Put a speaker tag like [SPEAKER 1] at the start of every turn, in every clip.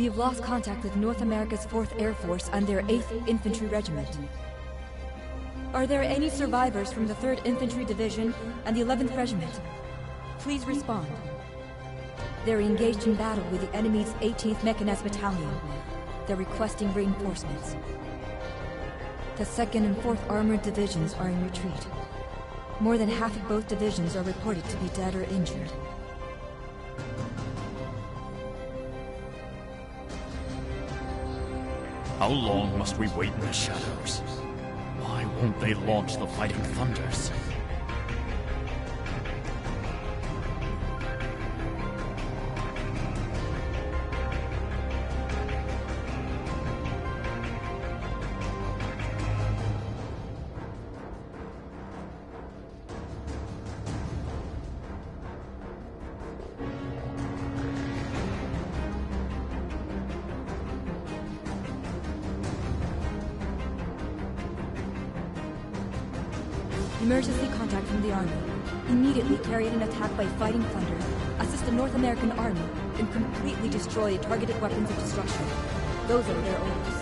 [SPEAKER 1] We have lost contact with North America's 4th Air Force and their 8th Infantry Regiment. Are there any survivors from the 3rd Infantry Division and the 11th Regiment? Please respond. They're engaged in battle with the enemy's 18th Mechanized Battalion. They're requesting reinforcements. The 2nd and 4th Armored Divisions are in retreat. More than half of both divisions are reported to be dead or injured.
[SPEAKER 2] How long must we wait in the shadows? Why won't they launch the Fighting Thunders?
[SPEAKER 1] Emergency contact from the Army. Immediately carry out an attack by Fighting Thunder, assist the North American Army, and completely destroy targeted weapons of destruction. Those are their orders.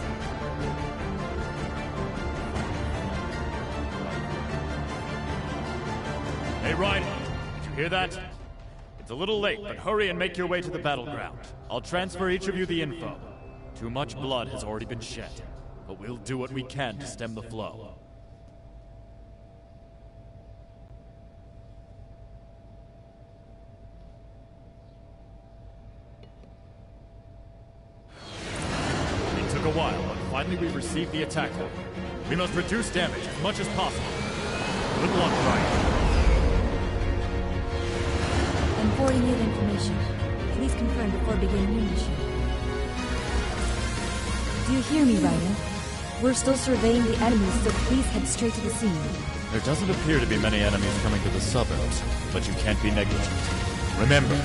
[SPEAKER 2] Hey, Ryder, did you hear that? It's a little late, but hurry and make your way to the battleground. I'll transfer each of you the info. Too much blood has already been shed, but we'll do what we can to stem the flow. It took a while, but finally we've received the attack order. We must reduce damage as much as possible. Good luck, Ryder.
[SPEAKER 1] I'm forwarding you the information. Please confirm before beginning your mission. Do you hear me, Ryder? We're still surveying the enemies, so please head straight to the scene.
[SPEAKER 2] There doesn't appear to be many enemies coming to the suburbs, but you can't be negligent. Remember,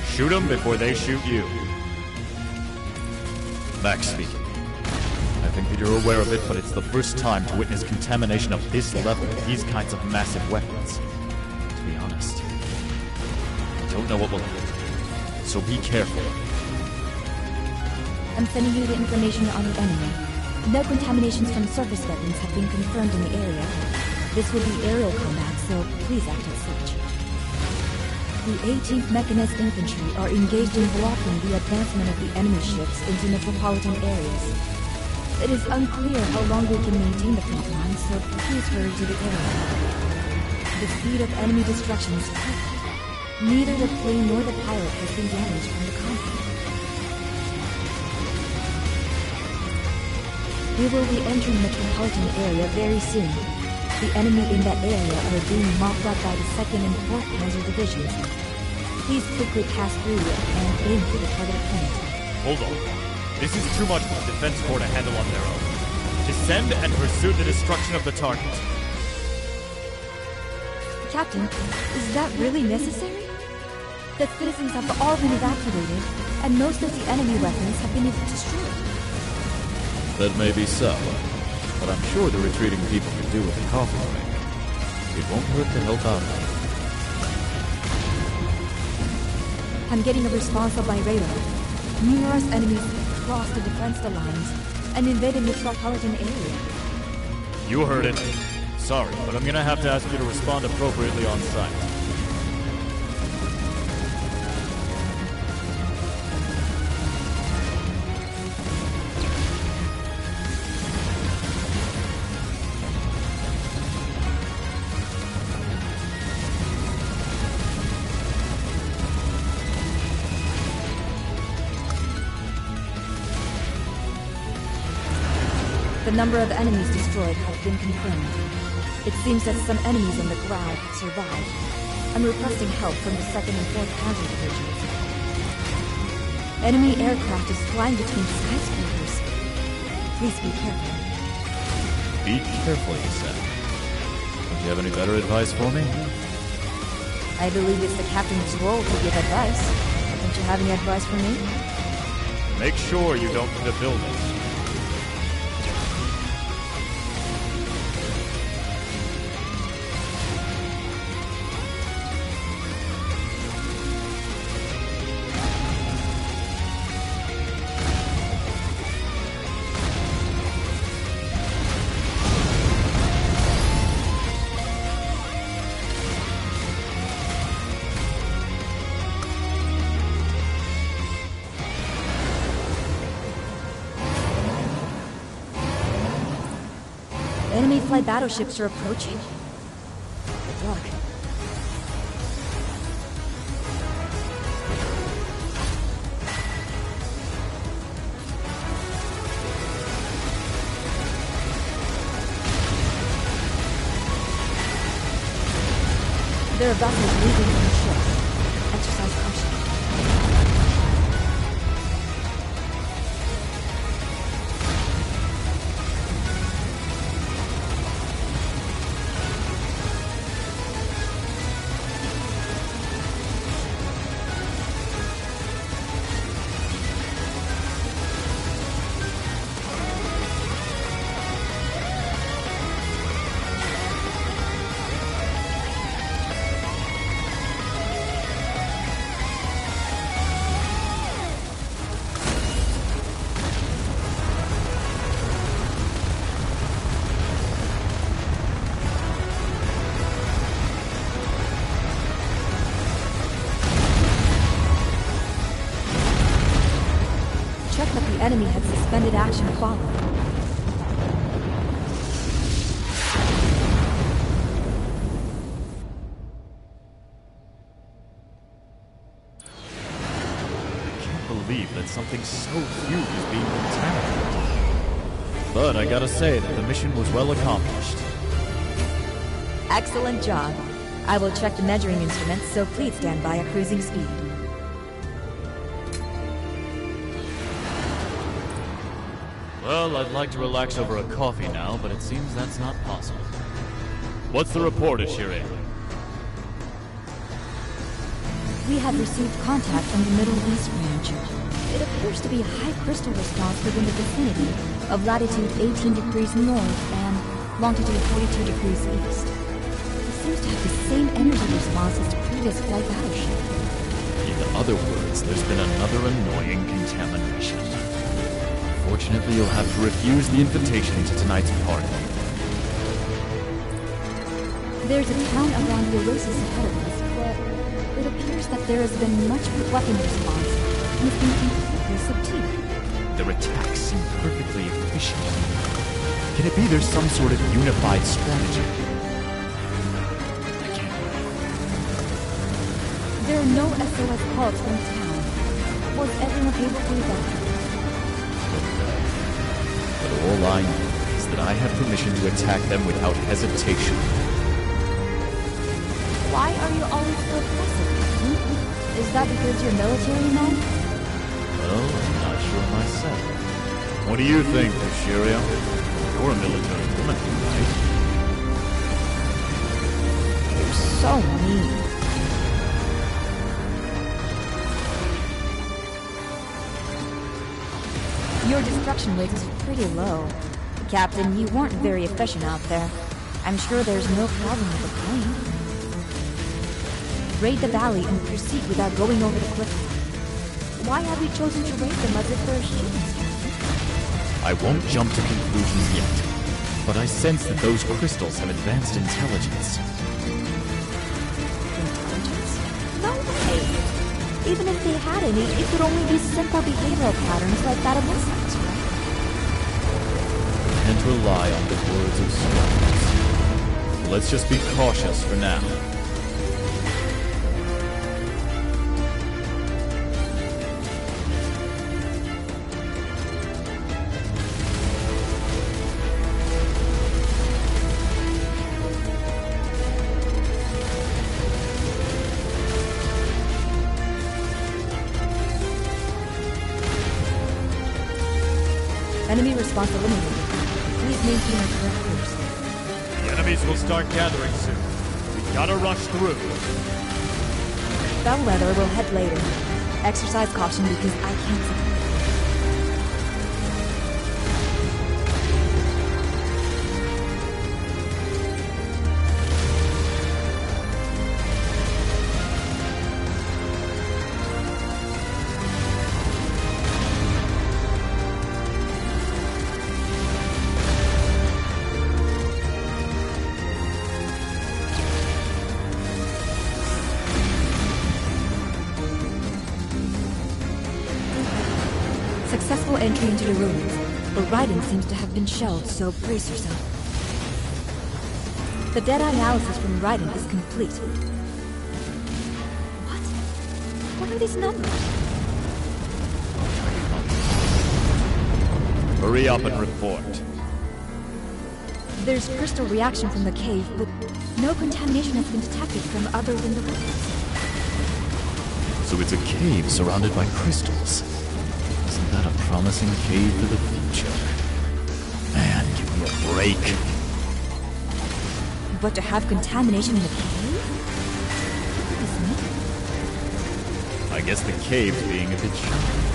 [SPEAKER 2] shoot them before they shoot you. Max speaking. I think that you're aware of it, but it's the first time to witness contamination of this level with these kinds of massive weapons. To be honest, I don't know what will happen, so be careful.
[SPEAKER 1] I'm sending you the information on the enemy. No contaminations from surface weapons have been confirmed in the area. This will be aerial combat, so please act as such. The 18th Mechanized Infantry are engaged in blocking the advancement of the enemy ships into metropolitan areas. It is unclear how long we can maintain the front line, so please hurry to the area. The speed of enemy destruction is perfect. Neither the plane nor the pilot has been damaged from the conflict. We will be entering the metropolitan area very soon. The enemy in that area are being mopped up by the 2nd and 4th Panzer Divisions. Please quickly pass through and aim for the target point.
[SPEAKER 2] Hold on. This is too much for the Defense Corps to handle on their own. Descend and pursue the destruction of the target.
[SPEAKER 1] Captain, is that really necessary? The citizens have all been evacuated, and most of the enemy weapons have been destroyed.
[SPEAKER 3] That may be so, but I'm sure the retreating people can do with a coffee break. It won't hurt to help out.
[SPEAKER 1] I'm getting a response by radar. Numerous enemies crossed the defense lines and invaded the metropolitan area.
[SPEAKER 2] You heard it. Sorry, but I'm gonna have to ask you to respond appropriately on site.
[SPEAKER 1] The number of enemies destroyed have been confirmed. It seems that some enemies on the ground have survived. I'm requesting help from the 2nd and 4th Panzer Divisions. Enemy aircraft is flying between skyscrapers. Please be careful.
[SPEAKER 3] Be careful, you said. Don't you have any better advice for me?
[SPEAKER 1] I believe it's the captain's role to give advice. Don't you have any advice for me?
[SPEAKER 2] Make sure you don't hit a building.
[SPEAKER 1] in-flight battleships are approaching. Good luck. There are vessels leaving from the ship. Exercise caution. Check that the enemy had suspended action followed.
[SPEAKER 2] I can't believe that something so huge is being contaminated. But I gotta say that the mission was well accomplished.
[SPEAKER 1] Excellent job. I will check the measuring instruments, so please stand by at cruising speed.
[SPEAKER 2] Well, I'd like to relax over a coffee now, but it seems that's not possible. What's the report, Ashiri?
[SPEAKER 1] We have received contact from the Middle East branch. It appears to be a high crystal response within the vicinity of latitude 18 degrees north and longitude 42 degrees east. It seems to have the same energy response as the previous flight battleship.
[SPEAKER 2] In other words, there's been another annoying contamination. Unfortunately, you'll have to refuse the invitation to tonight's party.
[SPEAKER 1] There's a town around the oasis ahead of us, but it appears that there has been much weapon response and it's been completely subdued.
[SPEAKER 2] Their attacks seem perfectly efficient. Can it be there's some sort of unified strategy? I can't believe it.
[SPEAKER 1] There are no SOS calls from town. Was everyone able to evacuate?
[SPEAKER 2] But all I know is that I have permission to attack them without hesitation.
[SPEAKER 1] Why are you always so aggressive, Captain? Is that because you're military man?
[SPEAKER 2] Well, I'm not sure myself. What do you think, Ashiria? You're a military woman, right?
[SPEAKER 1] You're so mean. Your destruction rate is pretty low. Captain, you weren't very efficient out there. I'm sure there's no problem with the plane. Raid the valley and proceed without going over the cliff. Why have we chosen to raid them as if they're humans, Captain?
[SPEAKER 2] I won't jump to conclusions yet, but I sense that those crystals have advanced intelligence.
[SPEAKER 1] Intelligence? No way! Even if they had any, it could only be simple behavioral patterns like that of insects, right?
[SPEAKER 2] Can't rely on the words of strangers. Let's just be cautious for now.
[SPEAKER 1] Enemy response eliminated. Please maintain our correct course.
[SPEAKER 2] The enemies will start gathering soon. We gotta rush through.
[SPEAKER 1] Bellwether will head later. Exercise caution because I can't see. Successful entry into the ruins, but Raiden seems to have been shelled, so brace yourself. The data analysis from Raiden is complete. What? What are these numbers?
[SPEAKER 2] Hurry up and report.
[SPEAKER 1] There's crystal reaction from the cave, but no contamination has been detected from other than the weapons.
[SPEAKER 2] So it's a cave surrounded by crystals. Isn't that a promising cave for the future? Man, give me a break.
[SPEAKER 1] But to have contamination in a cave? What does this mean?
[SPEAKER 2] I guess the cave's being a bit shy.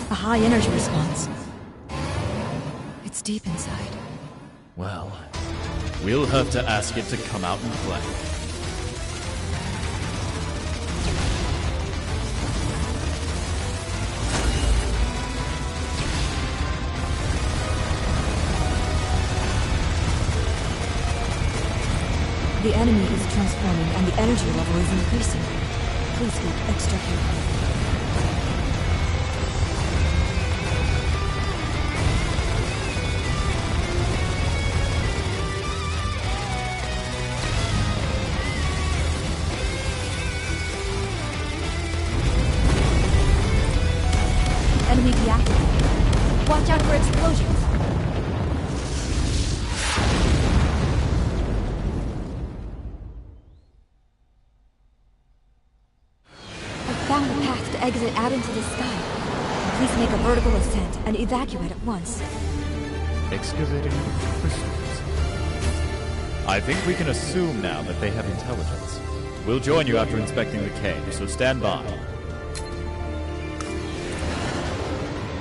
[SPEAKER 1] A high energy response. It's deep inside.
[SPEAKER 2] Well, we'll have to ask it to come out and play.
[SPEAKER 1] The enemy is transforming and the energy level is increasing. Please be extra careful. Enemy deactivated. Watch out for explosions. I've found a path to exit out into the sky. Please make a vertical ascent and evacuate at once.
[SPEAKER 2] Excavating the crystals. I think we can assume now that they have intelligence. We'll join you after inspecting the cave, so stand by.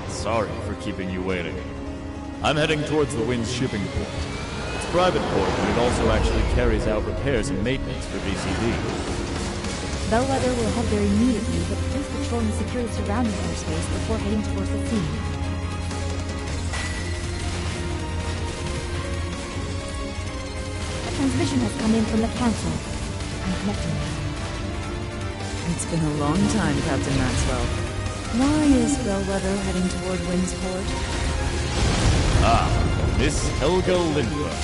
[SPEAKER 2] Sorry for keeping you waiting. I'm heading towards the Wind's shipping port. It's a private port, but it also actually carries out repairs and maintenance for VCD.
[SPEAKER 1] Bellwether will head there immediately, but please patrol and secure the surrounding airspace before heading towards the scene. A transmission has come in from the Council. I'm connecting now.
[SPEAKER 4] It's been a long time, Captain Maxwell. Why is Bellwether heading toward Windsport?
[SPEAKER 2] Ah, Miss Helga Lindbergh.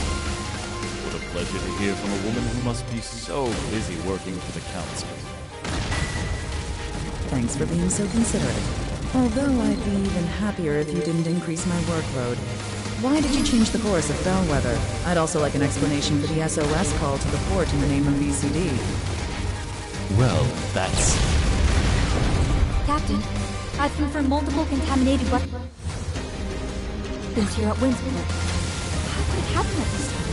[SPEAKER 2] What a pleasure to hear from a woman who must be so busy working for the Council.
[SPEAKER 4] Thanks for being so considerate. Although I'd be even happier if you didn't increase my workload. Why did you change the course of Bellwether? I'd also like an explanation for the SOS call to the port in the name of VCD.
[SPEAKER 2] Well, that's...
[SPEAKER 1] Captain, I've confirmed multiple contaminated weapons here at Windsport. How could it happen at this time?